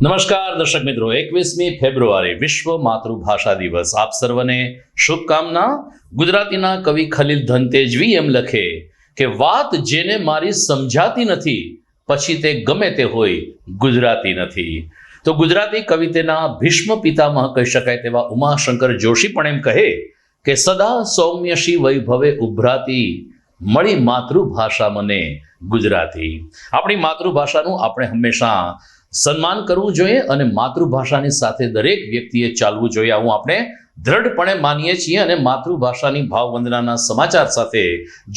નમસ્કાર દર્શક મિત્રો, 21મી ફેબ્રુઆરી વિશ્વ માતૃભાષા દિવસ. આપ સર્વને શુભકામના. ગુજરાતીના કવિ ખલીલ ધનતેજવી એમ લખે કે વાત જેને મારી સમજાતી નથી, પછી તે ગમે તે હોય ગુજરાતી નથી. તો ગુજરાતી કવિતાના ભીષ્મ પિતામહ કહી શકાય તેવા ઉમાશંકર જોશી પણ એમ કહે કે સદા સૌમ્યશી વૈભવે ઉભરાતી મળી માતૃભાષા મને ગુજરાતી. આપણી માતૃભાષાનું આપણે હંમેશા સન્માન કરવું જોઈએ અને માતૃભાષાની સાથે દરેક વ્યક્તિએ ચાલવું જોઈએ, આવું આપણે દ્રઢપણે માનીએ છીએ. અને માતૃભાષાની ભાવવંદનાના સમાચાર સાથે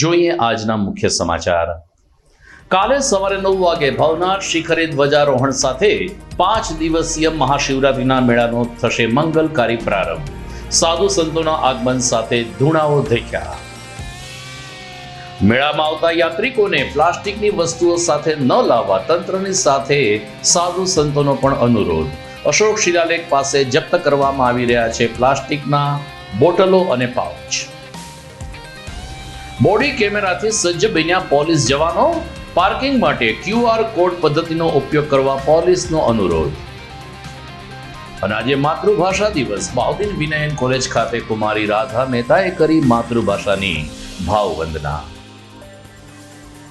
જોઈએ આજના મુખ્ય સમાચાર. કાલે સવારે 9 વાગે ભવનાથ શિખરે ધ્વજારોહણ સાથે 5 દિવસીય મહાશિવરાત્રિના મેળાનો થશે મંગલકારી પ્રારંભ. સાધુ સંતોના આગમન સાથે ધૂણાઓ દેખ્યા. મેળામાં આવતા યાત્રિકોને પ્લાસ્ટિકની વસ્તુઓ સાથે ન લાવવા તંત્રની સાથે સાધુ સંતોનો પણ અનુરોધ. અશોક શિલાલેખ પાસે જપ્ત કરવામાં આવી રહ્યા છે પ્લાસ્ટિકના બોટલો અને પાઉચ. બોડી કેમેરાથી સજ્જ બન્યા પોલીસ જવાનો. પાર્કિંગ માટે QR કોડ પદ્ધતિનો ઉપયોગ કરવા પોલીસનો અનુરોધ. અને આજે માતૃભાષા દિવસ. બાઉદીન વિનયન કોલેજ ખાતે કુમારી રાધા મહેતાએ કરી માતૃભાષાની ભાવવંદના.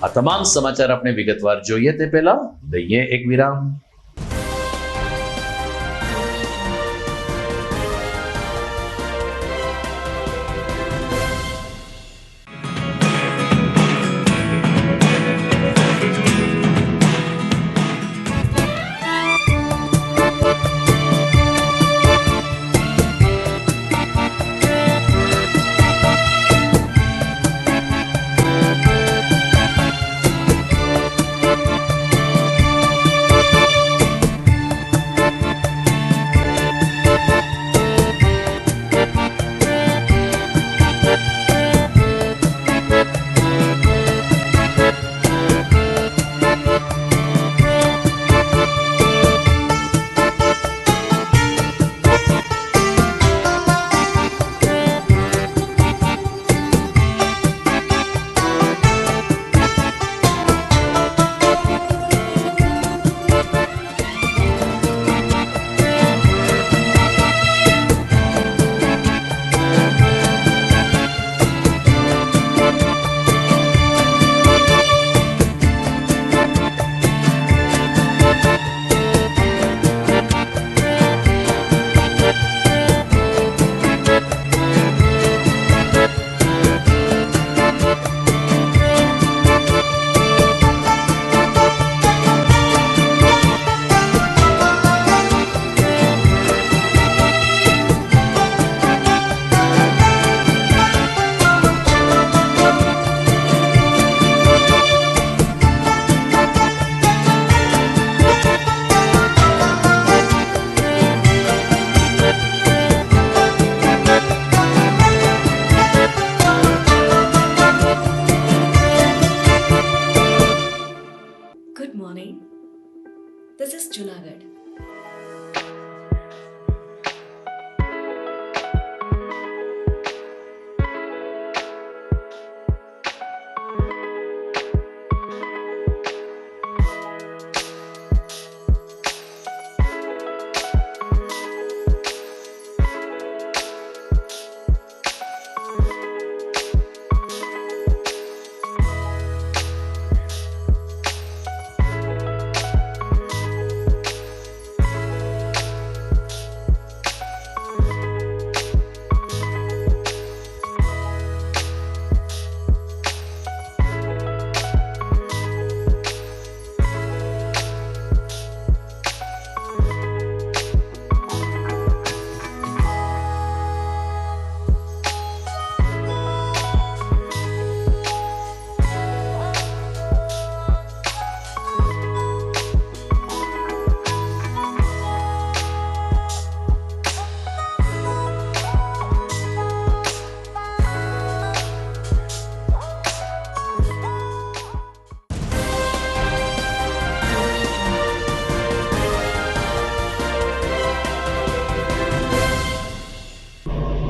આ તમામ સમાચાર આપણે વિગતવાર જોઈએ તે પહેલા દઈએ એક વિરામ. Good morning. This is Junagadh.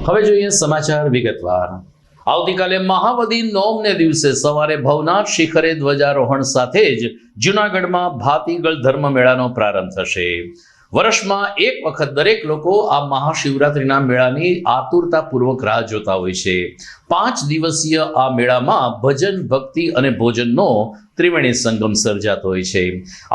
હવે જોઈએ સમાચાર વિગતવાર. આવતીકાલે મહાવદી નોમને દિવસે સવારે ભવનાથ શિખરે ધ્વજારોહણ સાથે જ જૂનાગઢમાં ભાતીગળ ધર્મ મેળાનો પ્રારંભ થશે. વર્ષમાં એક વખત દરેક લોકો આ મહાશિવરાત્રિના મેળાની આતુરતાપૂર્વક રાહ જોતા હોય છે. 5 દિવસીય આ મેળામાં ભજન, ભક્તિ અને ભોજનનો ત્રિવેણી સંગમ સર્જાતો હોય છે.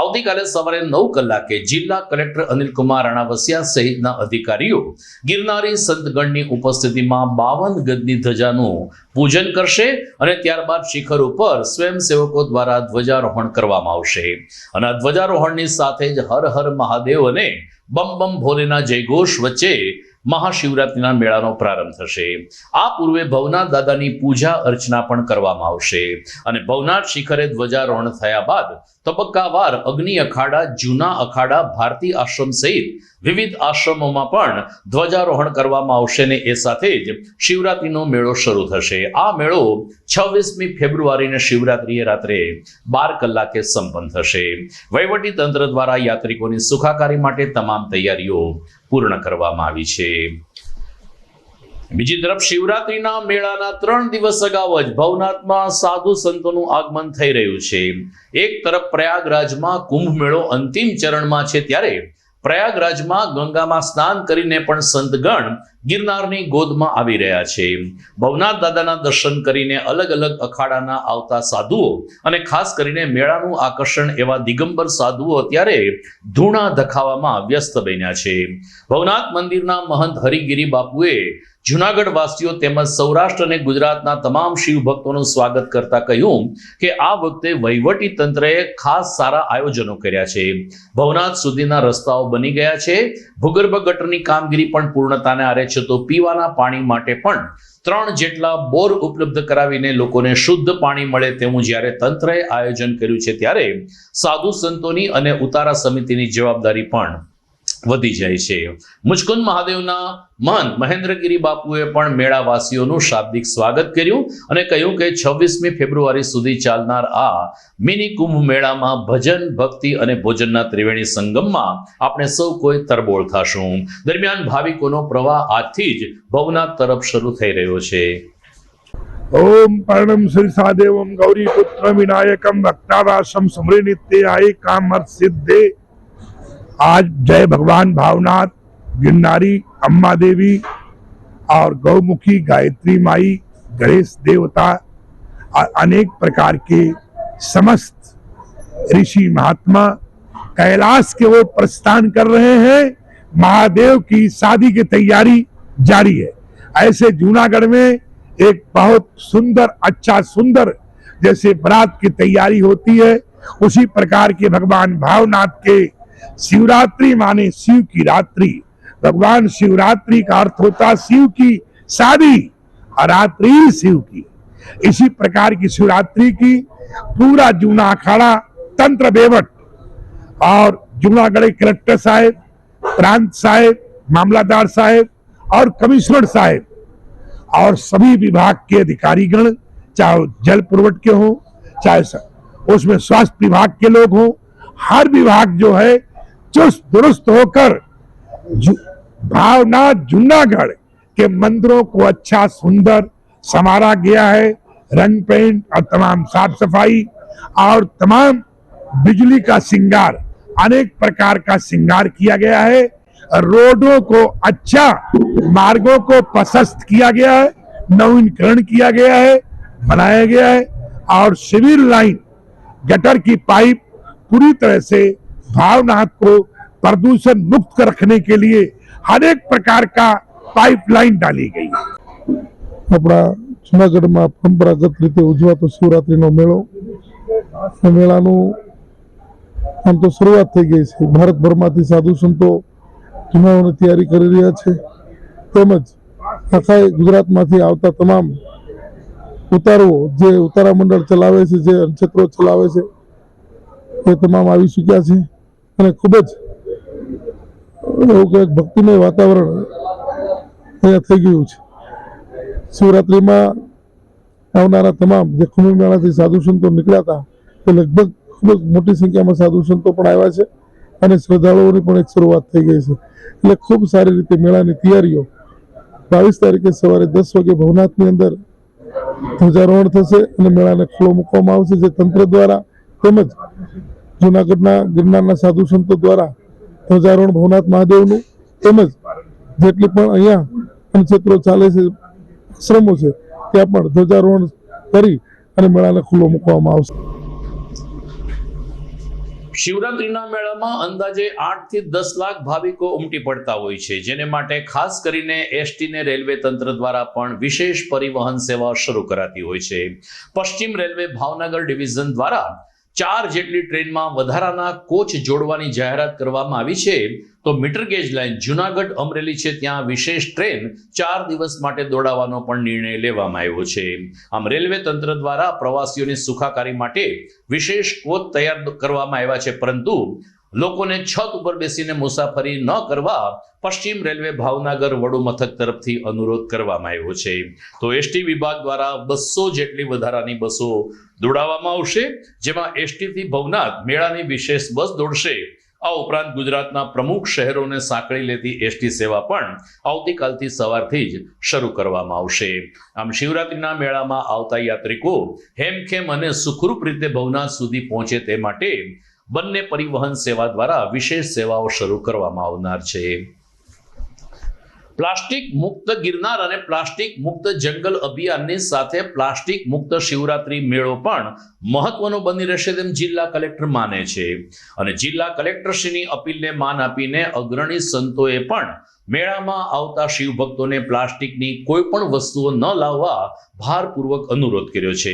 આવતીકાલે સવારે 9 કલાકે જિલ્લા કલેક્ટર અનિલકુમાર રાણાવસિયા સહિતના અધિકારીઓ ગિરનારી સંતગણની ઉપસ્થિતિમાં 52 ગજની ધજાનું પૂજન કરશે અને ત્યારબાદ શિખર ઉપર સ્વયંસેવકો દ્વારા ધ્વજારોહણ કરવામાં આવશે. અને આ ધ્વજારોહણની સાથે જ હર હર મહાદેવ અને બમ બમ ભોલેના જયઘોષ વચ્ચે મહાશિવરાત્રિના મેળાનો પ્રારંભ થશે. આ પૂર્વે ભવનાથ દાદાની પૂજા અર્ચના પણ કરવામાં આવશે અને ભવનાથ શિખરે ધ્વજારોહણ થયા બાદ તબક્કાવાર અગ્નિ અખાડા, જૂના અખાડા, ભારતી આશ્રમ સહિત વિવિધ આશ્રમોમાં પણ ધ્વજારોહણ કરવામાં આવશે ને એ સાથે જ શિવરાત્રિનો મેળો શરૂ થશે. આ મેળો 26મી ફેબ્રુઆરીને શિવરાત્રિએ રાત્રે 12 કલાકે સંપન્ન થશે. વહીવટી તંત્ર દ્વારા યાત્રિકોની સુખાકારી માટે તમામ તૈયારીઓ પૂર્ણ કરવામાં આવી છે. બીજી તરફ શિવરાત્રિના મેળાના 3 દિવસ અગાઉ જ ભવનાથમાં સાધુ સંતોનું આગમન થઈ રહ્યું છે. એક તરફ પ્રયાગરાજમાં કુંભ મેળો અંતિમ ચરણમાં છે, ત્યારે પ્રયાગરાજમાં ગંગામાં સ્નાન કરીને પણ સંતગણ ગિરનારની ગોદમાં આવી રહ્યા છે. ભવનાથ દાદાના દર્શન કરીને અલગ અલગ અખાડાના આવતા સાધુઓ અને ખાસ કરીને મેળાનું આકર્ષણ એવા દિગંબર સાધુઓ અત્યારે ધૂણા ધખાવામાં વ્યસ્ત બન્યા છે. ભવનાથ મંદિરના મહંત હરિગીરી બાપુએ જૂનાગઢ વાસીઓ તેમજ સૌરાષ્ટ્ર અને ગુજરાતના તમામ શિવ ભક્તોનું સ્વાગત કરતા કહ્યું કે આ વખતે વહીવટી તંત્રએ ખાસ સારા આયોજનો કર્યા છે. ભવનાથ સુધીના રસ્તાઓ બની ગયા છે. ભૂગર્ભ ગટરની કામગીરી પણ પૂર્ણતાને આરે છે, તો પીવાના પાણી માટે પણ 3 જેટલા બોર ઉપલબ્ધ કરાવીને લોકોને શુદ્ધ પાણી મળે તેવું જ્યારે તંત્રએ આયોજન કર્યું છે, ત્યારે સાધુ સંતોની અને ઉતારા સમિતિની જવાબદારી પણ વધી જાય છે. મુચકુંદ મહાદેવના મહંત મહેન્દ્રગીરી બાપુએ પણ મેળાવાસીઓનું શાબ્દિક સ્વાગત કર્યું અને કહ્યું કે 26મી ફેબ્રુઆરી સુધી ચાલનાર આ મિની કુંભ મેળામાં ભજન, ભક્તિ અને ભોજનના ત્રિવેણી સંગમમાં આપણે સૌ કોઈ તરબોળ થશું. દરમિયાન ભાવિકોનો પ્રવાહ આજથી જ ભવનાથ તરફ શરૂ થઈ રહ્યો છે. ओम पर्णम श्रीसादेवम गौरी पुत्र विनायकम भक्तावासम समरे नित्य आये कामर्थ सिद्धे। आज जय भगवान भावनाथ, गिरनारी अम्मा देवी और गौमुखी गायत्री माई, गणेश देवता और अनेक प्रकार के समस्त ऋषि महात्मा कैलाश के वो प्रस्थान कर रहे हैं. महादेव की शादी की तैयारी जारी है. ऐसे जूनागढ़ में एक बहुत सुंदर, अच्छा सुंदर जैसे बारात की तैयारी होती है, उसी प्रकार के भगवान भावनाथ के शिवरात्रि माने शिव की रात्रि. भगवान शिवरात्रि का अर्थ होता शिव की शादी और रात्रि शिव की. इसी प्रकार की शिवरात्रि की पूरा जूना अखाड़ा, तंत्र बेवट और जूनागढ़ कलेक्टर साहेब, प्रांत साहेब, मामलादार साहेब और कमिश्नर साहेब और सभी विभाग के अधिकारीगण, चाहे जल पुरवठ के हों, चाहे उसमें स्वास्थ्य विभाग के लोग हों, हर विभाग जो है चुस्त दुरुस्त होकर भावनाथ जूनागढ़ के मंदिरों को अच्छा सुंदर संवारा गया है. रंग पेंट और तमाम साफ सफाई और तमाम बिजली का श्रृंगार, अनेक प्रकार का श्रृंगार किया गया है. रोडों को अच्छा, मार्गों को प्रशस्त किया गया है, नवीनीकरण किया गया है, बनाया गया है. और सिविल लाइन, गटर की पाइप पूरी तरह से भावनाथ को प्रदूषण मुक्त रखने के लिए हर एक प्रकार का पाइपलाइन डाली गई. अपना जूनागढ़ में परंपरागत रीते उजवातो शिवरात्रिनो मेळो, मेळानु आम तो शुरुआत थई गई है. भारतभरमांथी साधु संतो जूनागढ़नी तैयारी करी रह्या छे, તેમજ આખા ગુજરાતમાંથી આવતા તમામ ઉતારુઓ જે ઉતારા મંડળ ચલાવે છે, જે નક્ષત્રો ચલાવે છે, એ તમામ આવી ચૂક્યા છે અને ખૂબ જ એવું કે ભક્તિમય વાતાવરણ અહીંયા થઈ ગયું છે. શિવરાત્રિમાં આવનારા તમામ જે કુંભ મેળાથી સાધુ સંતો નીકળ્યા હતા, તે લગભગ ખૂબ જ મોટી સંખ્યામાં સાધુ સંતો પણ આવ્યા છે અને શ્રદ્ધાળુઓની પણ એક શરૂઆત થઈ ગઈ છે. એટલે ખૂબ સારી રીતે મેળાની તૈયારીઓ 22 તારીખે સવારે 10 વાગે ભવનાથની અંદર ધ્વજારોહણ થશે અને મેળાને ખુલ્લો મૂકવામાં આવશે, જે તંત્ર દ્વારા તેમજ જૂનાગઢના ગિરનારના સાધુ સંતો દ્વારા ધ્વજારોહણ ભવનાથ મહાદેવનું તેમજ જેટલી પણ અહીંયા અન્નક્ષેત્રો ચાલે છે, આશ્રમો છે, ત્યાં પણ ધ્વજારોહણ કરી અને મેળાને ખુલ્લો મૂકવામાં આવશે. શિવરાત્રીના મેળામાં અંદાજે 8 થી 10 લાખ ભાવિકો ઉમટી પડતા હોય છે, જેને માટે ખાસ કરીને એસટી ને રેલવે તંત્ર દ્વારા પણ વિશેષ પરિવહન સેવા શરૂ કરાતી હોય છે. પશ્ચિમ રેલવે ભાવનગર ડિવિઝન દ્વારા 4 જેટલી ટ્રેનમાં વધારાના કોચ જોડવાની જાહેરાત કરવામાં આવી છે. તો metre gauge line Junagadh Amreli છે, ત્યાં વિશેષ ટ્રેન 4 દિવસ માટે દોડાવવાનો પણ નિર્ણય લેવામાં આવ્યો છે. આમ રેલવે તંત્ર દ્વારા પ્રવાસીઓની સુખાકારી માટે વિશેષ કોચ તૈયાર કરવામાં આવ્યા છે, પરંતુ લોકોને છત ઉપર બેસીને મુસાફરી ન કરવા પશ્ચિમ રેલવે ભાવનગર વડુ મથક તરફથી અનુરોધ કરવામાં આવ્યો છે. તો એસટી વિભાગ દ્વારા 200 જેટલી વધારાની બસો દોડાવવામાં આવશે, જેમાં એસટી થી ભવનાથ મેળાની વિશેષ બસ દોડશે. આ ઉપરાંત ગુજરાતના પ્રમુખ શહેરોને સાંકળી લેતી એસટી સેવા પણ આવતીકાલથી સવારથી જ શરૂ કરવામાં આવશે. આમ શિવરાત્રીના મેળામાં આવતા યાત્રિકો હેમખેમ અને સુખરૂપ રીતે ભવનાથ સુધી પહોંચે તે માટે બંને પરિવહન સેવા દ્વારા વિશેષ સેવાઓ શરૂ કરવામાં આવનાર છે. પ્લાસ્ટિક મુક્ત ગિરનાર અને પ્લાસ્ટિક મુક્ત જંગલ અભિયાનની સાથે પ્લાસ્ટિક મુક્ત શિવરાત્રી મેળો પણ મહત્વનો બની રહેશે તેમ જિલ્લા કલેક્ટર માને છે. અને જિલ્લા કલેક્ટરશ્રીની અપીલને માન આપીને અગ્રણી સંતોએ પણ મેળામાં આવતા શિવભક્તોને પ્લાસ્ટિકની કોઈ પણ વસ્તુઓ ન લાવવા ભારપૂર્વક અનુરોધ કર્યો છે.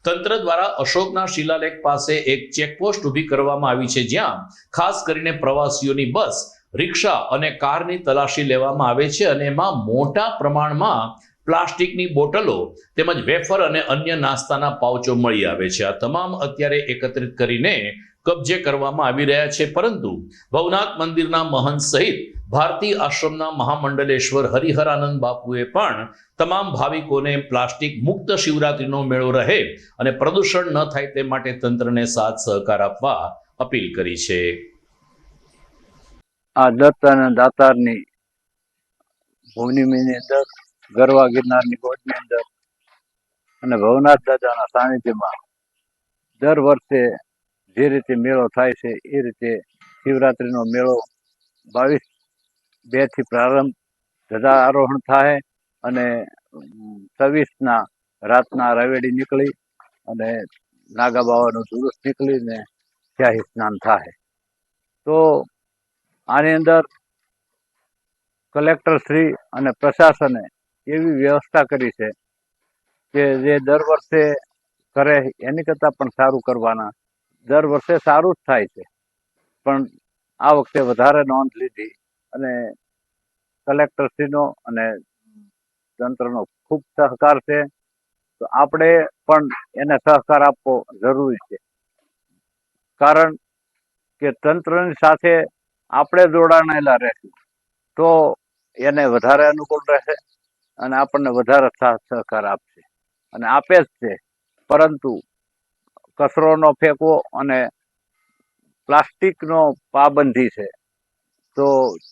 તંત્ર દ્વારા અશોકના શિલાલેખ પાસે એક ચેકપોસ્ટ ઊભી કરવામાં આવી છે, જ્યાં ખાસ કરીને પ્રવાસીઓની બસ, રિક્ષા અને કારની તલાશી લેવામાં આવે છે અને એમાં મોટા પ્રમાણમાં પ્લાસ્ટિકની બોટલો તેમજ વેફર અને અન્ય નાસ્તાના પાઉચો મળી આવે છે. આ તમામ અત્યારે એકત્રિત કરીને કબજે કરવામાં આવી રહ્યા છે, પરંતુ ભવનાથ મંદિરના મહંત સહિત ભારતી આશ્રમના મહામંડલેશ્વર હરિહરાનંદ બાપુએ પણ તમામ ભાવિકોને પ્લાસ્ટિક મુક્ત શિવરાત્રીનો મેળો રહે અને પ્રદૂષણ ન થાય તે માટે તંત્રને સાથ સહકાર આપવા અપીલ કરી છે. આ દત્ત અને દાતારની ભૂમિની અંદર, ગરવા ગિરનારની ગોળની અંદર અને ભવનાથ દાદાના સાનિધ્યમાં દર વર્ષે જે રીતે મેળો થાય છે એ રીતે શિવરાત્રીનો મેળો 22/2 થી પ્રારંભ, ધજા આરોહણ થાય અને 26ના રાતના રવેડી નીકળી અને નાગા બાવાનું જુલુસ નીકળીને શાહી સ્નાન થાય. તો આની અંદર કલેક્ટર શ્રી અને પ્રશાસને એવી વ્યવસ્થા કરી છે કે જે દર વર્ષે કરે એની કરતાં પણ સારું કરવાના. દર વર્ષે સારું જ થાય છે, પણ આ વખતે વધારે નોંધ લીધી અને કલેક્ટરશ્રીનો અને તંત્રનો ખૂબ સહકાર છે. તો આપણે પણ એને સહકાર આપવો જરૂરી છે, કારણ કે તંત્રની સાથે આપણે જોડાણેલા રહેશું તો એને વધારે અનુકૂળ રહેશે અને આપણને વધારે સાથ સહકાર આપશે અને આપે જ છે. પરંતુ કચરો ન ફેંકવો અને પ્લાસ્ટિકનો પાબંધી છે, તો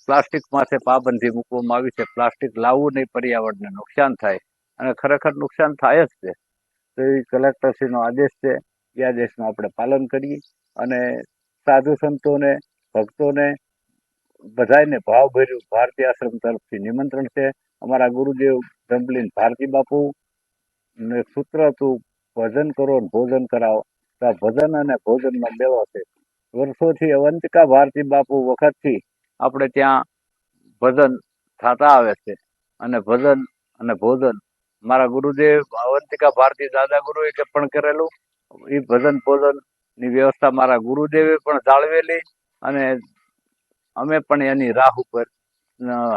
પ્લાસ્ટિક પાસે પાબંધી મૂકવામાં આવી છે. પ્લાસ્ટિક લાવવું નહીં, પર્યાવરણને નુકસાન થાય અને ખરેખર નુકસાન થાય જ છે. તો એ કલેક્ટરશ્રીનો આદેશ છે, એ આદેશનું આપણે પાલન કરીએ અને સાધુ સંતોને, ભક્તોને બધાને ભાવભર્યું ભારતી આશ્રમ તરફથી નિમંત્રણ છે. અમારા ગુરુદેવ જંબલીન ભારતી બાપુ ને સૂત્ર હતું ભજન કરો ને ભોજન કરાવો. તો આ ભજન અને ભોજનનો મેળો છે. વર્ષોથી અવંતિકા ભારતી બાપુ વખતથી આપણે ત્યાં ભજન થતા આવે છે અને ભજન અને ભોજન મારા ગુરુદેવ અવંતિકા ભારતી દાદા ગુરુએ પણ કરેલું. એ ભજન ભોજનની વ્યવસ્થા મારા ગુરુદેવે પણ જાળવેલી અને અમે પણ એની રાહ ઉપર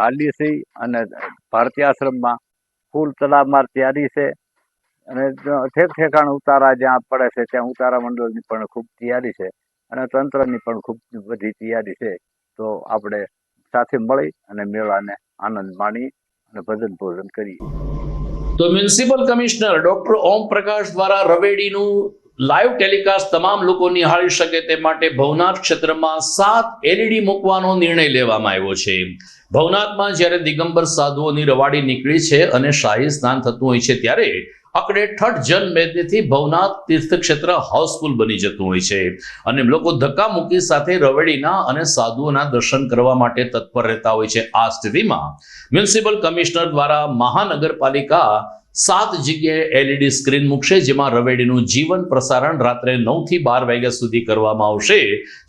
હાલીએ છીએ અને ભારતી આશ્રમમાં ફૂલ તડામાર તૈયારી છે અને ઠેક ઠેકાણ ઉતારા જ્યાં પડે છે ત્યાં ઉતારા મંડળની પણ ખૂબ તૈયારી છે અને તંત્રની પણ ખૂબ બધી તૈયારી છે. તો આપણે સાથે મળી અને મેળાને આનંદ માણી અને ભજન ભોજન કરીએ. તો municipal commissioner doctor Om Prakash દ્વારા રવેડીનું લાઈવ ટેલિકાસ્ટ તમામ લોકો નિહાળી શકે તે માટે ભવનાથ ક્ષેત્રમાં 7 LED મૂકવાનો નિર્ણય લેવામાં આવ્યો છે. ભવનાથમાં જ્યારે દિગંબર સાધુઓની રવાડી નીકળી છે અને શાહી સ્નાન થતું હોય છે, ત્યારે અકડે ઠઠ જનમેદનીથી ભવનાથ તીર્થક્ષેત્ર હાઉસફુલ બની જતું હોય છે અને લોકો ધક્કા મૂકી સાથે રવેડીના અને સાધુઓના દર્શન કરવા માટે તત્પર રહેતા હોય છે. આ સ્થિતિમાં મ્યુનિસિપલ કમિશનર દ્વારા મહાનગરપાલિકા 7 જગ્યાએ LED સ્ક્રીન મૂકશે, જેમાં રવેડીનું જીવન પ્રસારણ રાત્રે 9 થી 12 વાગ્યા સુધી કરવામાં આવશે,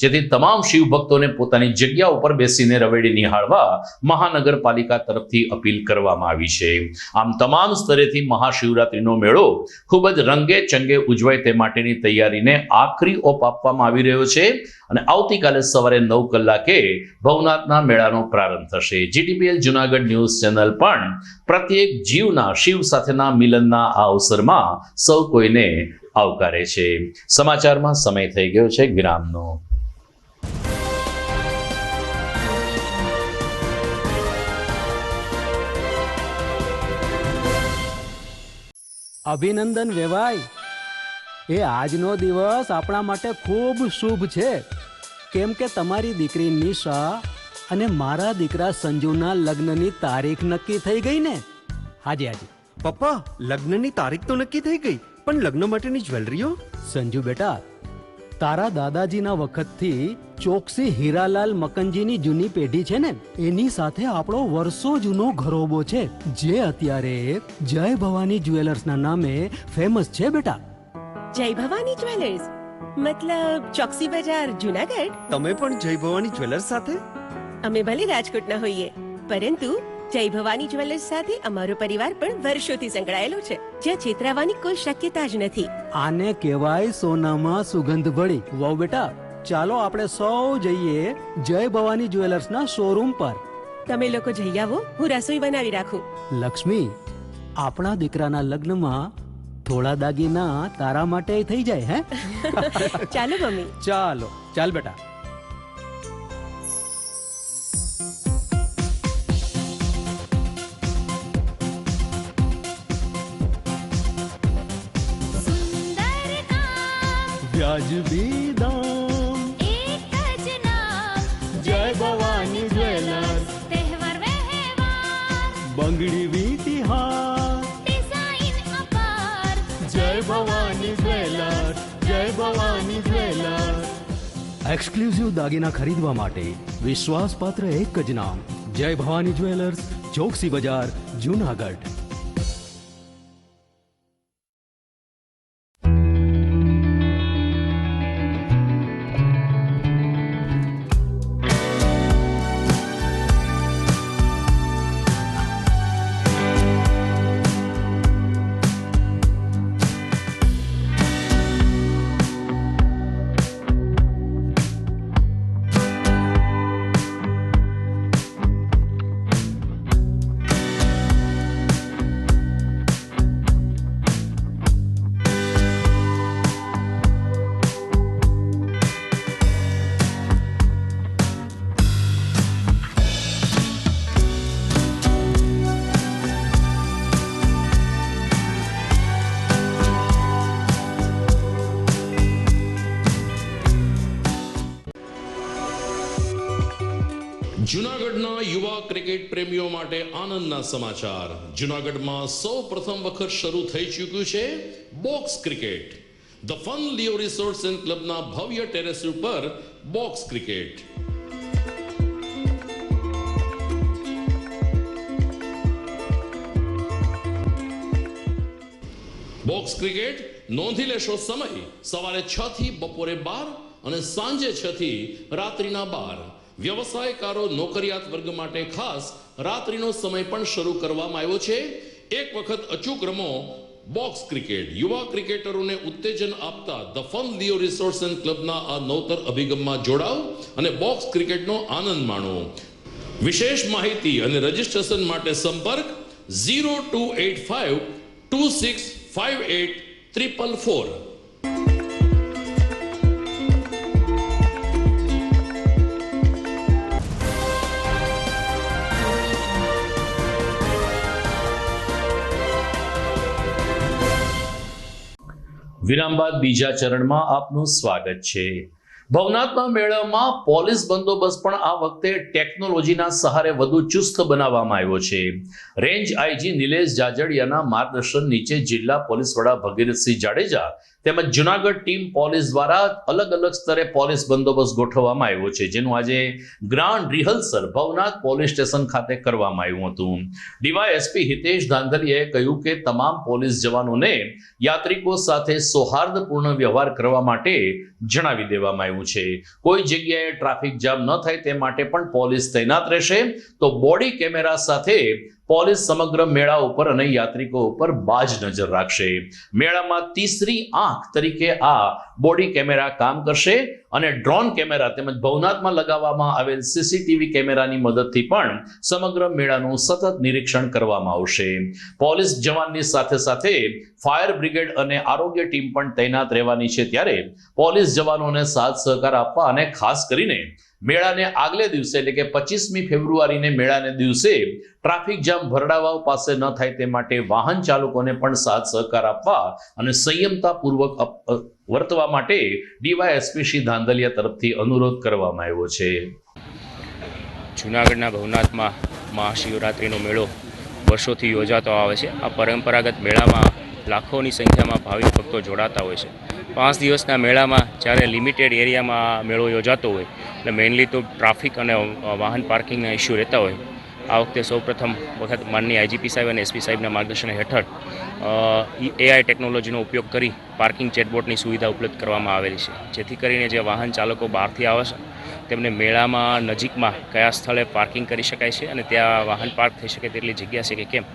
જેથી તમામ શિવ ભક્તોને પોતાની જગ્યા ઉપર બેસીને રવેડી નિહાળવા મહાનગરપાલિકા તરફથી અપીલ કરવામાં આવી છે. આમ તમામ સ્તરેથી મહાશિવરાત્રીનો મેળો ખૂબ જ રંગે ચંગે ઉજવાય તે માટેની તૈયારીને આખરી ઓપ આપવામાં આવી રહ્યો છે અને આવતીકાલે સવારે 9 કલાકે ભવનાથના મેળાનો પ્રારંભ થશે. GTPL જુનાગઢ ન્યૂઝ ચેનલ પણ પ્રત્યેક જીવના શિવ સાથેના મિલનના આ અવસરમાં સૌ કોઈને આવકારે છે. સમાચારમાં સમય થઈ ગયો છે વિરામનો. અભિનંદન વેવાઈ, એ આજનો દિવસ આપણા માટે ખૂબ શુભ છે, કેમ કે તમારી દીકરી નિશા અને મારા દીકરા સંજુના લગ્નની તારીખ નક્કી થઈ ગઈ ને. હાજી હાજી પપ્પા, લગ્નની તારીખ તો નક્કી થઈ ગઈ, પણ લગ્ન માટેની જ્વેલરીઓ? સંજુ બેટા, તારા દાદાજીના વખતથી ચોકસી હીરાલાલ મકનજીની જૂની પેઢી છે ને, એની સાથે આપણો વર્ષો જૂનો ઘરોબો છે, જે અત્યારે જય ભવાની જ્વેલર્સના નામે ફેમસ છે બેટા. જય ભવાની જ્વેલર્સ મતલબ ચોકસી બજાર જુનાગઢ? તમે પણ જય ભવાની જ્વેલર્સ સાથે? અમે ભલે રાજકોટના હોઈએ, પરંતુ જય ભવાની જ્વેલર્સ સાથે અમારો પરિવાર પણ વર્ષોથી સંકળાયેલો છે, જ્યાં છેતરાવાની કોઈ શક્યતા જ નથી. આને કહેવાય સોનામાં સુગંધ ભળી. વાવ બેટા, ચાલો આપણે સૌ જઈએ જય ભવાની જ્વેલર્સના શોરૂમ પર. તમે લોકો જઈ આવો, હું રસોઈ બનાવી રાખું. લક્ષ્મી, આપણા દીકરાના લગ્નમાં થોડા દાગીના તારા માટે થઈ જાય હે. ચાલો મમ્મી. ચાલો ચાલ બેટા. વ્યાજબી દામ, એક જ નામ, જય ભવાની જ્વેલર્સ, તહેવાર વ્યવહાર, બંગડી વીટી હાર, ડિઝાઇન અપાર, જય ભવાની જ્વેલર્સ, જય ભવાની જ્વેલર્સ. એક્સક્લુઝિવ દાગીના ખરીદવા માટે વિશ્વાસપાત્ર એક જ નામ, જય ભવાની જ્વેલર્સ, ચોકસી બજાર, જુનાગઢ. જૂનાગઢના યુવા ક્રિકેટ પ્રેમીઓ માટે આનંદના સમાચાર. જૂનાગઢમાં સૌ પ્રથમ વખત શરૂ થઈ ચૂક્યું છે box cricket. The Fun Leo Resorts and ક્લબના ભવ્ય ટેરેસ ઉપર બોક્સ ક્રિકેટ. બોક્સ ક્રિકેટ નોંધી લેશો સમય સવારે 6 થી બપોરે 12 અને સાંજે 6 થી રાત્રિના 12. વ્યવસાયકારો નોકરિયાત વર્ગ માટે ખાસ રાત્રિનો સમય પણ શરૂ કરવામાં આવ્યો છે. એક વખત અચૂક રમો બોક્સ ક્રિકેટ. યુવા ક્રિકેટરોને ઉત્તેજન આપતા the Fun Leo Resorts and ક્લબના આ નવતર અભિગમમાં જોડાઓ અને બોક્સ ક્રિકેટનો આનંદ માણો. વિશેષ માહિતી અને રજીસ્ટ્રેશન માટે સંપર્ક 0285 2658 444. વિરામ બાદ બીજા ચરણમાં આપનું સ્વાગત છે. ભવનાથના મેળામાં પોલીસ બંદોબસ્ત પણ આ વખતે ટેકનોલોજીના સહારે વધુ ચુસ્ત બનાવવામાં આવ્યો છે. રેન્જ આઈજી નિલેશ જાજડિયાના માર્ગદર્શન નીચે જિલ્લા પોલીસ વડા ભગીરથસિંહ જાડેજા તેમજ જુનાગઢ ટીમ પોલીસ દ્વારા અલગ અલગ સ્તરે પોલીસ બંદોબસ્ત ગોઠવવામાં આવ્યો છે, જેનું આજે grand rehearsal Bhavnath police station ખાતે કરવામાં આવ્યું હતું. ડીવાયએસપી હિતેશ ધાંધલિયાએ કહ્યું કે તમામ પોલીસ જવાનોને યાત્રિકો સાથે સૌહાર્દપૂર્ણ વ્યવહાર કરવા માટે જણાવી દેવામાં આવ્યું છે. કોઈ જગ્યાએ ટ્રાફિક જામ ન થાય તે માટે પણ પોલીસ તૈનાત રહેશે. તો બોડી કેમેરા સાથે પોલીસ સમગ્ર મેળા ઉપર અને યાત્રિકો ઉપર બાજ નજર રાખશે. મેળામાં તીસરી આંખ તરીકે આ બોડી કેમેરા કામ કરશે અને ડ્રોન કેમેરા તેમજ ભવનાથમાં લગાવવામાં આવેલ સીસીટીવી કેમેરાની મદદથી પણ સમગ્ર મેળાનું સતત નિરીક્ષણ કરવામાં આવશે. પોલીસ જવાનની સાથે સાથે ફાયર બ્રિગેડ અને આરોગ્ય ટીમ પણ તૈનાત રહેવાની છે. ત્યારે પોલીસ જવાનોને સાથ સહકાર આપવા અને ખાસ કરીને મેળાને આગલે દિવસે એટલે કે 25મી ફેબ્રુઆરીને મેળાને દિવસે ટ્રાફિક જામ ભરડાવાઓ પાસે ન થાય તે માટે વાહન ચાલકોને પણ સાથ સહકાર આપવા અને સંયમતાપૂર્વક વર્તવા માટે ડીવાયએસપી શ્રી ધાંધલિયા તરફથી અનુરોધ કરવામાં આવ્યો છે. જૂનાગઢના ભવનાથમાં મહાશિવરાત્રિનો મેળો વર્ષોથી યોજાતો આવે છે. આ પરંપરાગત મેળામાં લાખોની સંખ્યામાં ભાવિક ભક્તો જોડાતા હોય છે. 5 દિવસના મેળામાં જ્યારે લિમિટેડ એરિયામાં મેળો યોજાતો હોય એટલે મેઇનલી તો ટ્રાફિક અને વાહન પાર્કિંગના ઇસ્યુ રહેતા હોય. આ વખતે સૌપ્રથમ વખત માનનીય આઈજીપી સાહેબ અને એસપી સાહેબના માર્ગદર્શન હેઠળ એઆઈ ટેકનોલોજીનો ઉપયોગ કરી પાર્કિંગ ચેટબોટની સુવિધા ઉપલબ્ધ કરવામાં આવેલી છે, જેથી કરીને જે વાહન ચાલકો બહારથી આવે છે તેમને મેળામાં નજીકમાં કયા સ્થળે પાર્કિંગ કરી શકાય છે અને ત્યાં વાહન પાર્ક થઈ શકે તેટલી જગ્યા છે કે કેમ,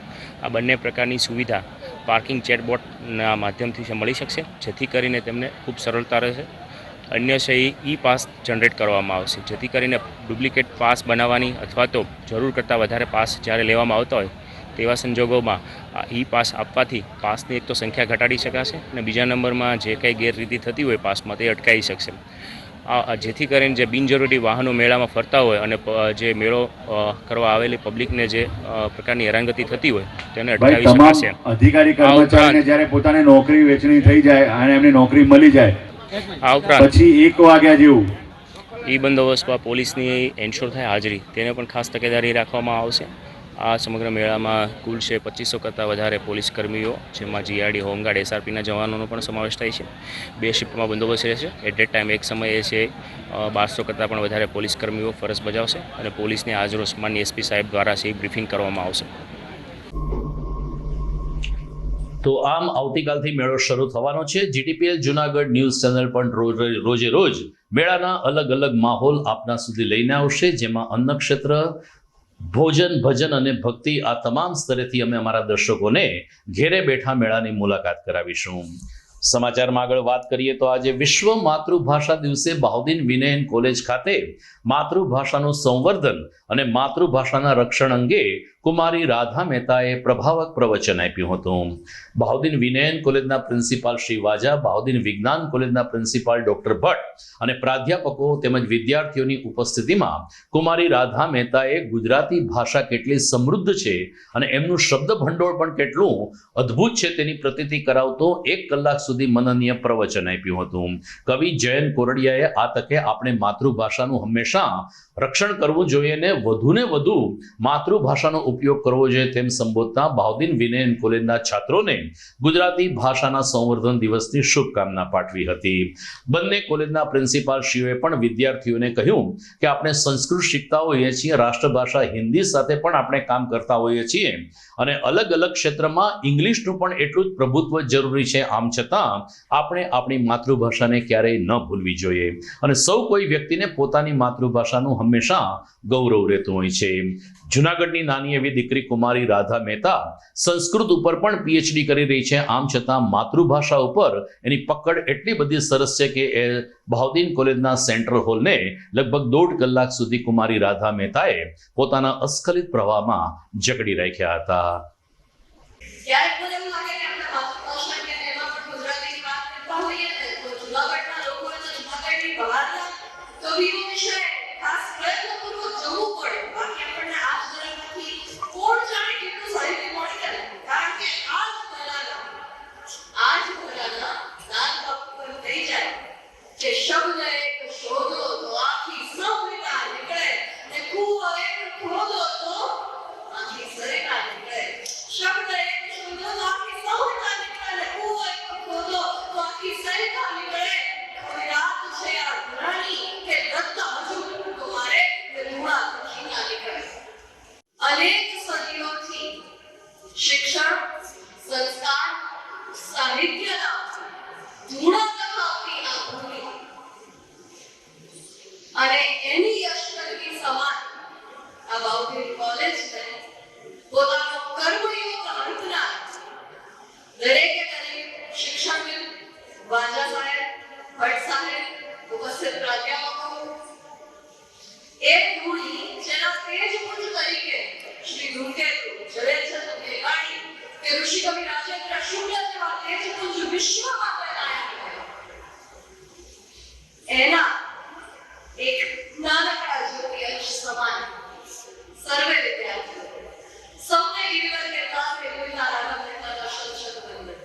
આ બંને પ્રકારની સુવિધા પાર્કિંગ ચેટબોટના માધ્યમથી મળી શકશે, જેથી કરીને તેમને ખૂબ સરળતા રહેશે. અન્ય છે ઈ પાસ જનરેટ કરવામાં આવશે, જેથી કરીને ડુપ્લિકેટ પાસ બનાવવાની અથવા તો જરૂર કરતાં વધારે પાસ જ્યારે લેવામાં આવતા હોય તેવા સંજોગોમાં આ ઈ પાસ આપવાથી પાસની એક તો સંખ્યા ઘટાડી શકાશે અને બીજા નંબરમાં જે કંઈ ગેરરીતિ થતી હોય પાસમાં તે અટકાવી શકશે. જેથી કરીને જે બિનજરૂરી વાહનો મેળામાં ફરતા હોય અને જે મેળો કરવા આવેલી પબ્લિકને જે પ્રકારની હેરાનગતિ થતી હોય તેને અટકાવી શકાશે. અધિકારી કર્મચારીને જ્યારે પોતાની નોકરી વેચણી થઈ જાય અને એમને નોકરી મળી જાય આ ઉપરાંત પછી 1 વાગ્યા જેવું ઈ બંદોબસ્તમાં પોલીસની એન્શ્યોર થાય હાજરી તેને પણ ખાસ તકેદારી રાખવામાં આવશે. આ સમગ્ર મેળામાં કુલ છે 2500 કરતાં વધારે પોલીસ કર્મીઓ, જેમાં જીઆરડી, હોમગાર્ડ, એસઆરપીના જવાનોનો પણ સમાવેશ થાય છે. 2 શિફ્ટમાં બંદોબસ્ત રહેશે. એટ ધેટ ટાઈમ એક સમયે છે 1200 કરતાં પણ વધારે પોલીસ કર્મીઓ ફરજ બજાવશે અને પોલીસની આજરોજ માનનીય એસપી સાહેબ દ્વારા છે બ્રીફિંગ કરવામાં આવશે. તો આમ આવતીકાલથી મેળો શરૂ થવાનો છે. જીટીપીએલ જુનાગઢ ન્યૂઝ ચેનલ પણ રોજે રોજ મેળાના અલગ અલગ માહોલ આપના સુધી લઈને આવશે, જેમાં અન્ન ક્ષેત્ર, ભોજન, ભજન અને ભક્તિ આ તમામ સ્તરેથી અમે અમારા દર્શકોને ઘેરે બેઠા મેળાની મુલાકાત કરાવીશું. સમાચારમાં આગળ વાત કરીએ તો આજે વિશ્વ માતૃભાષા દિવસે બહાઉદ્દીન વિનયન કોલેજ ખાતે માતૃભાષાનું સંવર્ધન અને માતૃભાષાના રક્ષણ અંગે કુમારી રાધા મહેતાએ પ્રભાવક પ્રવચન આપ્યું હતું. બહાઉદ્દીન વિનયન કોલેજના પ્રિન્સિપાલ શ્રી વાજા, બહાઉદ્દીન વિજ્ઞાન કોલેજના પ્રિન્સિપાલ ડોક્ટર ભટ્ટ અને પ્રાધ્યાપકો તેમજ વિદ્યાર્થીઓની ઉપસ્થિતિમાં કુમારી રાધા મહેતાએ ગુજરાતી ભાષા કેટલી સમૃદ્ધ છે અને એમનું શબ્દ ભંડોળ પણ કેટલું અદ્ભુત છે તેની પ્રતીતિ કરાવતો 1 કલાક સુધી મનનીય પ્રવચન આપ્યું હતું. કવિ જયંત કોરડિયાએ આ તકે આપણે માતૃભાષાનું હંમેશા રક્ષણ કરવું જોઈએ ને વધુ માતૃભાષાનો ઉપયોગ કરવો જોઈએ તેમ સંબોધતા બહાઉદ્દીન વિનયન કોલેજના છાત્રોને ગુજરાતી ભાષાના સંવર્ધન દિવસની શુભકામના પાઠવી હતી. બંને કોલેજના પ્રિન્સિપાલશ્રીઓએ પણ વિદ્યાર્થીઓને કહ્યું કે આપણે સંસ્કૃત શીખતા હોઈએ છીએ, રાષ્ટ્રભાષા હિન્દી સાથે પણ આપણે કામ કરતા હોઈએ છીએ અને અલગ અલગ ક્ષેત્રમાં ઇંગ્લિશનું પણ એટલું જ પ્રભુત્વ જરૂરી છે. આમ છતાં આપણે આપણી માતૃભાષાને ક્યારેય ન ભૂલવી જોઈએ અને સૌ કોઈ વ્યક્તિને પોતાની માતૃભાષાનું હંમેશા ગૌરવ રહેતું હોય છે. જુનાગઢની નાની એવી દીકરી કુમારી રાધા મહેતા સંસ્કૃત ઉપર પણ પીએચડી કરી રહી છે. આમ છતાં માતૃભાષા ઉપર એની પકડ એટલી બધી સરસ છે કે એ બહાઉદ્દીન કોલેજના સેન્ટ્રલ હોલને લગભગ 1.5 કલાક સુધી કુમારી રાધા મહેતાએ પોતાના અસ્ખલિત પ્રવાહમાં જકડી રાખ્યા હતા. શબ્દ એક શોધો તો આખી સંહિતા નીકળે, ને કૂવો એક ખોદો તો આખી સરિતા નીકળે. શબ્દ એક શોધો તો આખી સંહિતા નીકળે, ને કૂવો એક ખોદો તો આખી સરિતા નીકળે. કોઈ રાત છે આ ધરાની કે દત્ત હજુ તમારે ને ધૂળા ખીના નીકળે. અનેક સદીઓથી શિક્ષણ, સંસ્કાર, સાહિત્યના ધૂળા તપાવતી આ ભૂમિ અને એની યશકલગી સમાન આ બાઉદીન કોલેજને પોતાનો કર્મયોગ અંતના દરેકે દરેક શિક્ષણવિદ, વાજા સાહેબ, ભટ્ટ સાહેબ, ઉપસ્થિત પ્રાધ્યાપકો, એક ધૂળી જેના તેજપુંજ તરીકે શ્રી ધૂમકેતુ, ઝવેરચંદ મેઘાણી કે ઋષિકવિ રાજેન્દ્ર શુક્લ જેવા તેજપુંજ વિશ્વમાં બનાયા એના એક નાનકડા જ્યોતિ અંશ સમાન સર્વે વિદ્યાર્થીઓ સૌને ગિરિવર કે તારે ગોવિંદા રાઘવ મહેતાના શત વંદન.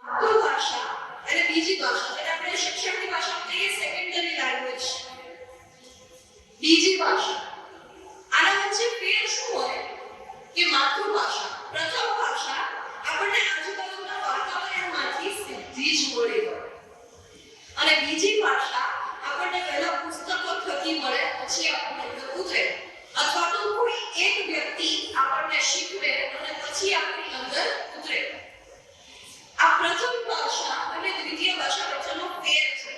માતૃભાષા અને બીજી ભાષા, એટલે આપણે શિક્ષણની ભાષા કહીએ સેકન્ડરી લેંગ્વેજ, બીજી ભાષા, આના વચ્ચે ફેર શું હોય કે માતૃભાષા, પ્રથમ ભાષા આપણને આજુબાજુના વાતાવરણમાંથી સીધી જ મળી હોય અને બીજી ભાષા આપણને પહેલા પુસ્તકો થકી મળે, પછી આપણને અંદર ઉતરે, અથવા તો કોઈ એક વ્યક્તિ આપણને શીખવે અને પછી આપણી અંદર ઉતરે. આ પ્રથમ ભાષા અને દ્વિતીય ભાષા વચ્ચેનો ફેર છે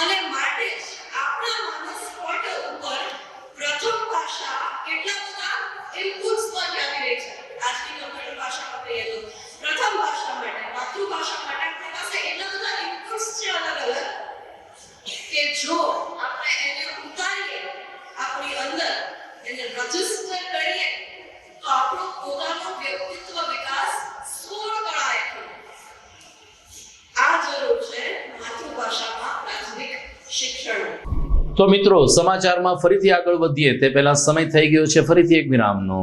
અને માટે જ આપણા માનસ પટ ઉપર પ્રથમ ભાષા કેટલા બધા ઇનપુટ્સ પણ આવી રહી છે. આજની કમ્પ્યુટર ભાષામાં કહીએ તો પ્રથમ ભાષા માટે, માતૃભાષા માટે આપણી પાસે એટલા બધા ઇનપુટ્સ છે અલગ અલગ કે જો આપણે એને ઉતારીએ આપણી અંદર, એને રજીસ્ટર કરીએ તો આપણો પોતાનો વ્યક્તિત્વ વિકાસ 16 કળાએ થાય. આ જરૂર છે માતૃભાષામાં પ્રાથમિક શિક્ષણ. તો મિત્રો, સમાચારમાં ફરીથી આગળ વધીએ તે પહેલા સમય થઈ ગયો છે ફરીથી એક વિરામનો.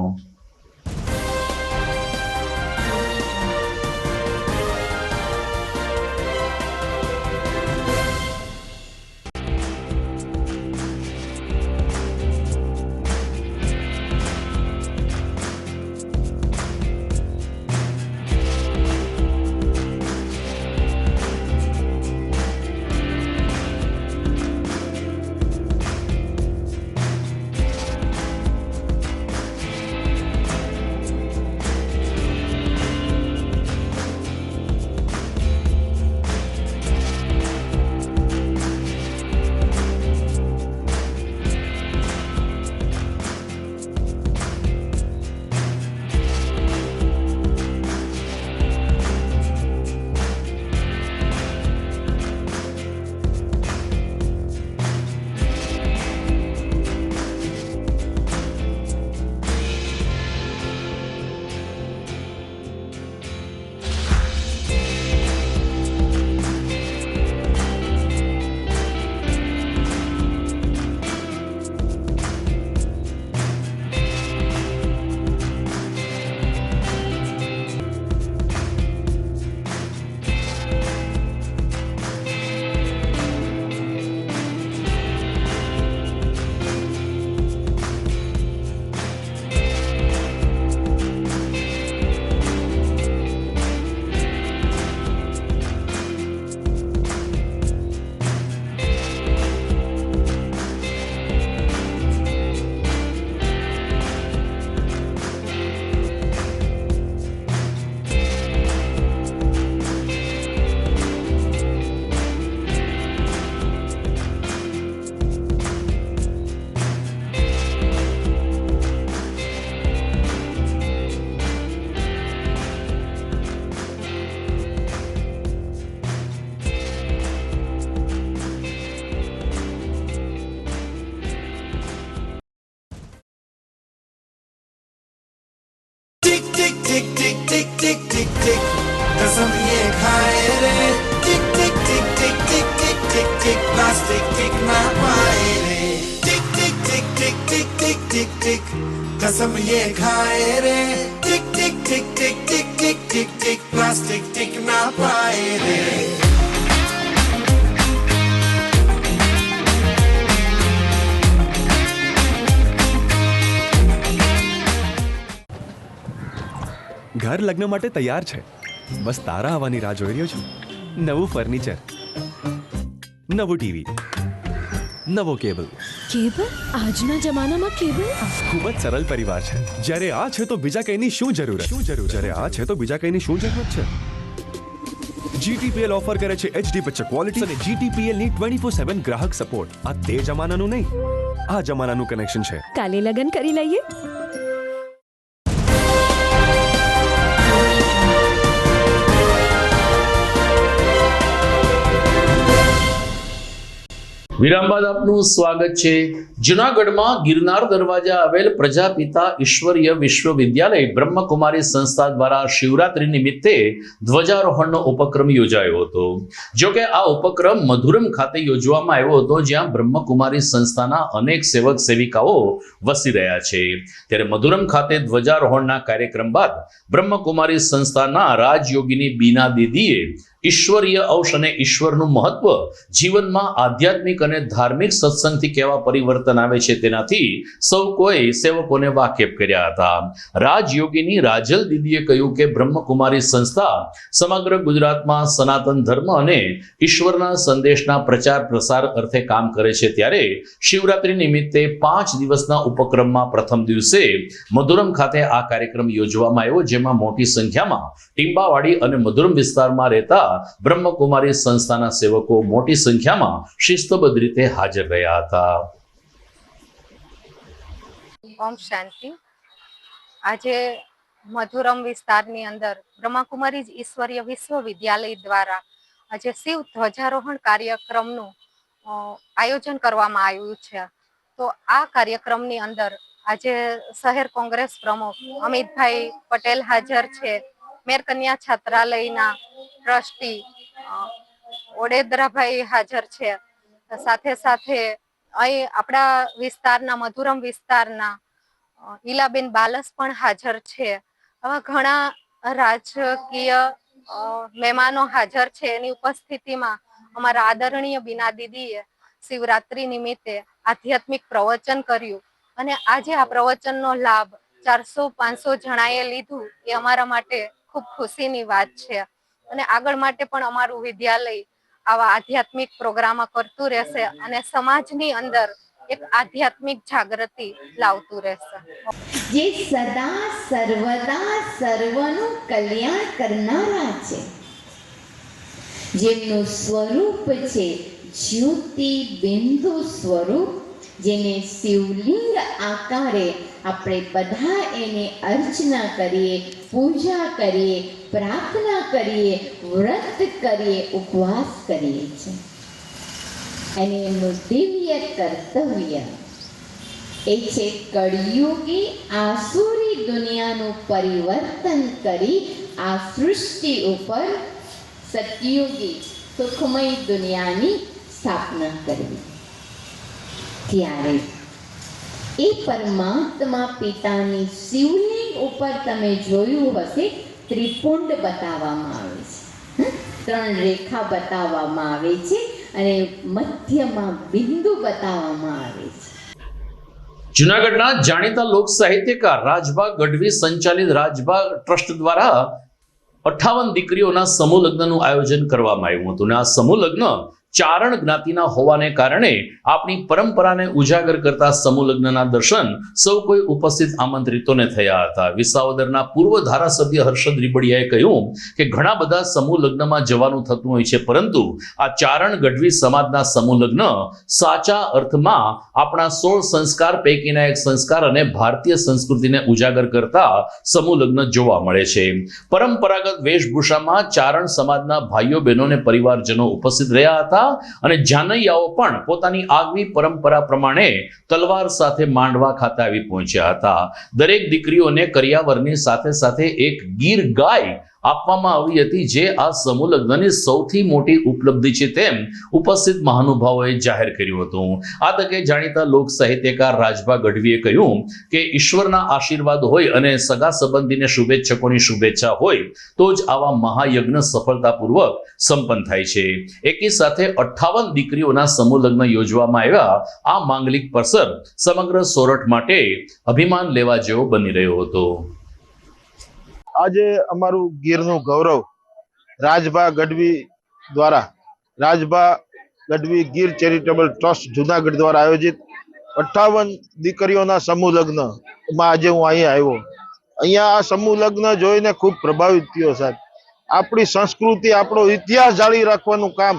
कसम ये खाए रे टिक टिक टिक टिक टिक टिक टिक टिक प्लास्टिक टिक ना पाए रे ઘર લગ્ન માટે તૈયાર છે. બસ તારા આવવાની રાહ જોઈ રહ્યો છું. નવું ફર્નિચર, નવું ટીવી, નવો કેબલ. કેબલ? આજના જમાનામાં કેબલ? ખૂબ જ સરળ પરિવાર છે. જ્યારે આ છે તો બીજા કઈની શું જરૂરત? જ્યારે આ છે તો બીજા કઈની શું જરૂરત છે? GTPL ઓફર કરે છે HD પિક્ચર ક્વોલિટી અને GTPL ની 24/7 ગ્રાહક સપોર્ટ. આ તે જમાનાનું નહીં, આ જમાનાનું કનેક્શન છે. કાલે લગન કરી લઈએ. વિરામ બાદ આપનું સ્વાગત છે. જુનાગઢમાં ગિરનાર દરવાજા આવેલ પ્રજાપિતા ઈશ્વરીય વિશ્વવિદ્યાલય બ્રહ્મકુમારી સંસ્થા દ્વારા શિવરાત્રી નિમિત્તે ધ્વજારોહણનો ઉપક્રમ યોજાયો હતો. જોકે આ ઉપક્રમ મધુરમ ખાતે યોજવામાં આવ્યો હતો, જ્યાં બ્રહ્મકુમારી સંસ્થાના અનેક સેવક સેવિકાઓ વસી રહ્યા છે. ત્યારે મધુરમ ખાતે ધ્વજારોહણના કાર્યક્રમ બાદ બ્રહ્મકુમારી સંસ્થાના રાજયોગીની બીના દીદીએ ઈશ્વરીય અંશ અને ઈશ્વરનું મહત્વ જીવનમાં આધ્યાત્મિક અને ધાર્મિક સત્સંગથી કેવા પરિવર્તન આવે છે તેનાથી સૌ કોઈ સેવકોને વાકેફ કર્યા હતા. રાજયોગીની રાજલ દીદીએ કહ્યું કે બ્રહ્મકુમારી સંસ્થા સમગ્ર ગુજરાતમાં સનાતન ધર્મ અને ઈશ્વરના સંદેશના પ્રચાર પ્રસાર અર્થે કામ કરે છે. ત્યારે શિવરાત્રી નિમિત્તે 5 દિવસના ઉપક્રમમાં પ્રથમ દિવસે મધુરમ ખાતે આ કાર્યક્રમ યોજવામાં આવ્યો, જેમાં મોટી સંખ્યામાં ટીંબાવાડી અને મધુરમ વિસ્તારમાં રહેતા બ્રહ્મકુમારી સંસ્થાના સેવકો મોટી સંખ્યામાં શિસ્તબદ્ધ રીતે હાજર રહ્યા હતા. ઓમ શાંતિ. આજે મધુરમ વિસ્તારની અંદર બ્રહ્મકુમારી ઈશ્વરીય વિશ્વવિદ્યાલય દ્વારા આજે શિવ ધ્વજારોહણ કાર્યક્રમનું આયોજન કરવામાં આવ્યું છે. તો આ કાર્યક્રમની અંદર આજે શહેર કોંગ્રેસ પ્રમુખ અમિતભાઈ પટેલ હાજર છે, મેર કન્યા છાત્રાલયના ટ્રસ્ટી ઓડેદરાભાઈ હાજર છે, સાથે સાથે અહીં આપણા વિસ્તારના મધુરમ વિસ્તારના ઈલાબેન બાલસ પણ હાજર છે. આવા ઘણા રાજકીય મહેમાનો હાજર છે. એની ઉપસ્થિતિમાં અમારા આદરણીય બીના દીદીએ શિવરાત્રી નિમિત્તે આધ્યાત્મિક પ્રવચન કર્યું અને આજે આ પ્રવચનનો લાભ 400-500 જણાએ લીધું એ અમારા માટે ખૂબ ખુશીની વાત છે. અને આગળ માટે પણ અમારું વિદ્યાલય આવા આધ્યાત્મિક પ્રોગ્રામો કરતું રહેશે અને સમાજની અંદર એક આધ્યાત્મિક જાગૃતિ લાવતું રહેશે. જે સદા સર્વદા સર્વનું કલ્યાણ કરનારા છે, જેમનું સ્વરૂપ છે જ્યોતિ બિંદુ સ્વરૂપ, જેને શિવલિંગ આકારે આપણે બધા એને અર્ચના કરીએ, પૂજા કરીએ, પ્રાર્થના કરીએ, વ્રત કરીએ, ઉપવાસ કરીએ છીએ. અને એમનું દિવ્ય કર્તવ્ય એ છે કળિયુગી આસુરી દુનિયાનું પરિવર્તન કરી આ સૃષ્ટિ ઉપર સતયુગી સુખમય દુનિયાની સ્થાપના કરવી. ત્યારે એ પરમાત્મા પિતાની શિવલિંગ ઉપર તમે જોયું હશે ત્રિપુંડ બતાવવામાં આવે છે, 3 રેખા બતાવવામાં આવે છે અને મધ્યમાં બિંદુ બતાવવામાં આવે છે. જૂનાગઢના જાણીતા લોક સાહિત્યકાર રાજભા ગઢવી સંચાલિત રાજભા ટ્રસ્ટ દ્વારા 58 દીકરીઓના સમૂહ લગ્નનું આયોજન કરવામાં આવ્યું હતું. અને આ સમૂહ લગ્ન ચારણ જ્ઞાતિના હોવાને કારણે આપણી પરંપરાને ઉજાગર કરતા સમૂહ લગ્નના દર્શન સૌ કોઈ ઉપસ્થિત આમંત્રિતોને થયા હતા. વિસાવદરના પૂર્વ ધારાસભ્ય હર્ષદ રીબડિયાએ કહ્યું કે ઘણા બધા સમૂહ લગ્નમાં જવાનું થતું હોય છે, પરંતુ આ ચારણ ગઢવી સમાજના સમૂહ લગ્ન સાચા અર્થમાં આપણા 16 સંસ્કાર પૈકીના એક સંસ્કાર અને ભારતીય સંસ્કૃતિને ઉજાગર કરતા સમૂહ લગ્ન જોવા મળે છે. પરંપરાગત વેશભૂષામાં ચારણ સમાજના ભાઈઓ બહેનો અને પરિવારજનો ઉપસ્થિત રહ્યા હતા અને જાનૈયાઓ પણ પોતાની આગવી પરંપરા પ્રમાણે તલવાર સાથે માંડવા ખાતે આવી પહોંચ્યા હતા. દરેક દીકરીઓને કરિયાવરની સાથે સાથે એક ગીર ગાય આપવામાં આવી હતી, જે આ સમૂહ લગ્નની સૌથી મોટી ઉપલબ્ધિ છે તેમ ઉપસ્થિત મહાનુભાવોએ જાહેર કર્યું હતું. આ તકે જાણીતા લોક સાહિત્યકાર રાજભા ગઢવીએ કહ્યું કે ઈશ્વરના આશીર્વાદ હોય અને સગા સંબંધીને શુભેચ્છકોની શુભેચ્છા હોય તો જ આવા મહાયજ્ઞ સફળતાપૂર્વક સંપન્ન થાય છે. એકી સાથે 58 દીકરીઓના સમૂહ લગ્ન યોજવામાં આવ્યા. આ માંગલિક પ્રસંગ સમગ્ર સોરઠ માટે અભિમાન લેવા જેવો બની રહ્યો હતો. આજે અમારું ગીરનું ગૌરવ રાજભા ગઢવી દ્વારા રાજભા ગઢવી ગીર ચેરિટેબલ ટ્રસ્ટ જુનાગઢ દ્વારા આયોજિત 58 દીકરીઓના સમૂહ લગ્નમાં આજે હું અહીંયા આવ્યો. અહીંયા આ સમૂહ લગ્ન જોઈને ખૂબ પ્રભાવિત થયો સાહેબ. આપણી સંસ્કૃતિ આપણો ઇતિહાસ જાળવી રાખવાનું કામ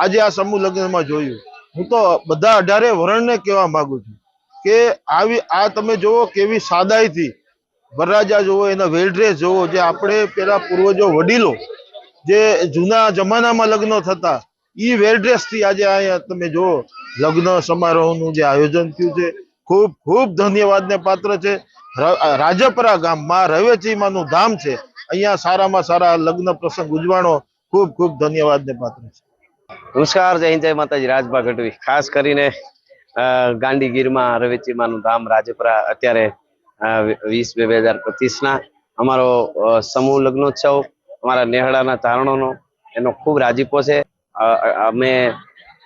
આજે આ સમૂહ લગ્નમાં જોયું. હું તો બધા 18 વર્ણને કહેવા માંગુ છું કે આવી આ તમે જોવો કેવી સાદાઈથી વરરાજા જોવો, એના વેલડ્રેસ જોવો, જે આપણે પેલા પૂર્વજો વડીલો જે જૂના જમાનામાં લગ્ન થતા ઈ વેલડ્રેસ થી આજે અહીંયા તમે જોવો લગ્ન સમારોહનું જે આયોજન થયું છે ખૂબ ખૂબ ધન્યવાદને પાત્ર છે. રાજપરા ગામ માં રવેચીમાનું ધામ છે, અહીંયા સારામાં સારા લગ્ન પ્રસંગ ઉજવાણો ખૂબ ખૂબ ધન્યવાદને પાત્ર છે. નમસ્કાર, જય હિન્દ, જય માતાજી. રાજભા ગઢવી, ખાસ કરીને ગાંધીગીરમાં રવેચીમાનું ધામ રાજપરા અત્યારે 20/2/2025 અમારો સમૂહ લગ્નોત્સવ અમારા નેહડાના તારણોનો એનો ખૂબ રાજીપો છે. અમે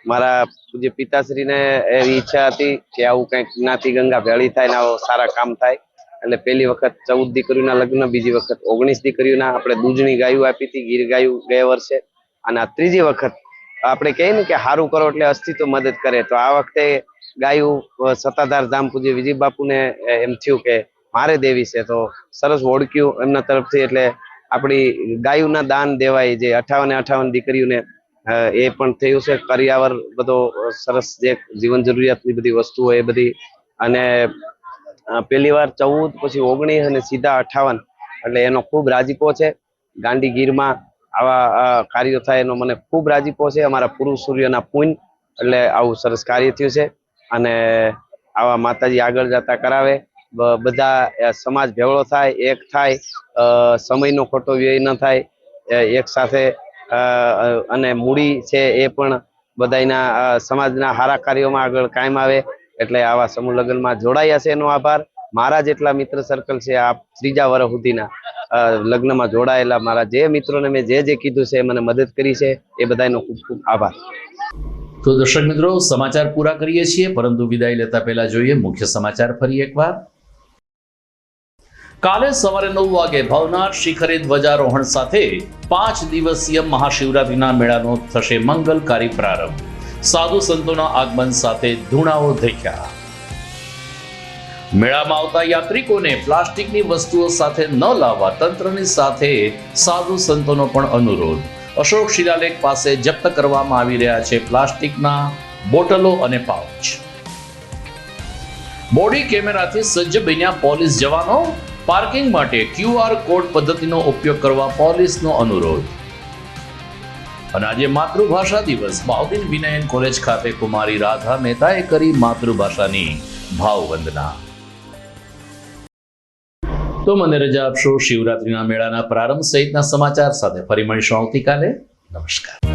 મારા પૂજ્ય પિતાશ્રીને એવી ઈચ્છા હતી કે આવું કંઈક જ્ઞાતિ ગંગા ભેળી થાય ને આવો સારા કામ થાય, એટલે પહેલી વખત 14 દીકરીઓના લગ્ન, બીજી વખત 19 દીકરીઓના આપણે દૂધની ગાયું આપી હતી, ગીર ગાયું ગયા વર્ષે, અને આ ત્રીજી વખત આપણે કહીએ ને કે સારું કરો એટલે અસ્તિત્વ મદદ કરે, તો આ વખતે ગાયું સત્તાધાર ધામ પૂજ્ય વિજય બાપુને એમ થયું કે મારે દેવી છે, તો સરસ ઓળખ્યું એમના તરફથી, એટલે આપણી ગાયુંના દાન દેવાય જે 58 દીકરીઓને એ પણ થયું છે. કરિયાવર બધો સરસ જે જીવન જરૂરિયાતની બધી વસ્તુઓ એ બધી, અને પહેલી વાર 14 પછી 19 અને સીધા 58, એટલે એનો ખૂબ રાજીપો છે. ગાંધીગીરમાં આવા કાર્યો થાય એનો મને ખૂબ રાજીપો છે. અમારા પૂર્વ સૂર્યના પુણ્ય એટલે આવું સરસ કાર્ય થયું છે, અને આવા માતાજી આગળ જતા કરાવે, બધા સમાજ ભેગો થાય, એક થાય, સમયનો ખોટો વ્યય ન થાય, એક સાથે અને મૂડી છે એ પણ બધાના સમાજના સારા કાર્યોમાં આગળ કાયમ આવે, એટલે આવા સમૂહ લગ્નમાં જોડાયા છે એનો આભાર. મારા જેટલા મિત્ર સર્કલ છે આ 3જા વર્ષ સુધીના લગ્નમાં જોડાયેલા મારા જે મિત્રોને મેં જે કીધું છે મને મદદ કરી છે એ બધાનો ખૂબ ખૂબ આભાર. તો દર્શક મિત્રો, સમાચાર પૂરા કરીએ છીએ, પરંતુ વિદાય લેતા પહેલા જોઈએ મુખ્ય સમાચાર ફરી એકવાર. કાલે સવારે 9 વાગે ભવનાથ શિખરે ધ્વજારોહણ સાથે 5 દિવસીય મહાશિવરાત્રિના મેળાનો થશે મંગલકારી પ્રારંભ. સાધુ સંતોના આગમન સાથે ધૂણાઓ ધેખ્યા. મેળામાં આવતા યાત્રિકોને પ્લાસ્ટિકની વસ્તુઓ સાથે ન લાવવા તંત્રની સાથે સાધુ સંતોનો પણ અનુરોધ. અશોક શિલાલેખ પાસે જપ્ત કરવામાં આવી રહ્યા છે પ્લાસ્ટિકના બોટલો અને પાઉચ. બોડી કેમેરાથી સજ્જ બન્યા પોલીસ જવાનો, પાર્કિંગ માટે QR કોડ પદ્ધતિનો ઉપયોગ કરવા પોલીસનો અનુરોધ. અને આજે માતૃભાષા દિવસ. બાઉદીન વિનયન કોલેજ ખાતે કુમારી રાધા મહેતાએ કરી માતૃભાષાની ભાવવંદના. તો મને રજા આપશો. શિવરાત્રીના મેળાના પ્રારંભ સહિતના સમાચાર સાથે ફરી મળીશું આવતીકાલે. નમસ્કાર.